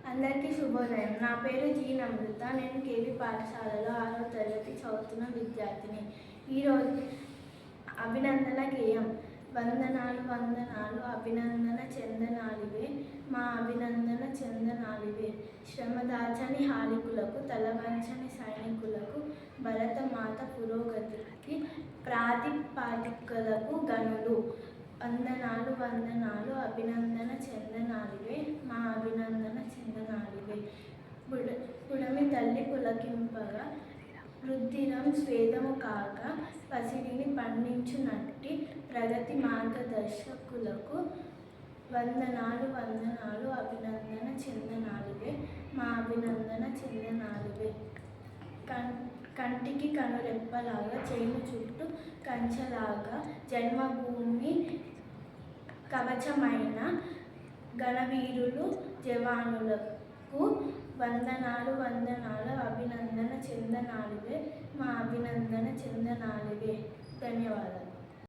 అందరికీ శుభోదయం. నా పేరు జీ నమృత. నేను కేవీ పాఠశాలలో 6వ తరగతి చదువుతున్న విద్యార్థిని. ఈరోజు అభినందన గేయం. వందనాలు వందనాలు అభినందన చందనాలివే, మా అభినందన చందనాలివే. శ్రమదాచని హాలికులకు, తలవంచని సైనికులకు, భరతమాత పురోగతికి ప్రాతిపాదికలకు గనులు. వందనాలు వందనాలు అభినందన చందనాలివే, మా అభినందన చందనాలివే. పుడమి తల్లి పులకింపగా, రుద్దిరం స్వేదము కాక, పసిడిని పండించునట్టి ప్రగతి మార్గదర్శకులకు వందనాలు వందనాలు అభినందన చందనాలివే, మా అభినందన చందనాలివే. కంటికి కనురెప్పలాగా, చేను చుట్టూ కంచెలాగా, జన్మభూమి కవచమైన ఘనవీరులు జవానులకు వందనాలు వందనాలు అభినందన చందనాలివే, మా అభినందన చందనాలివే. ధన్యవాదాలు.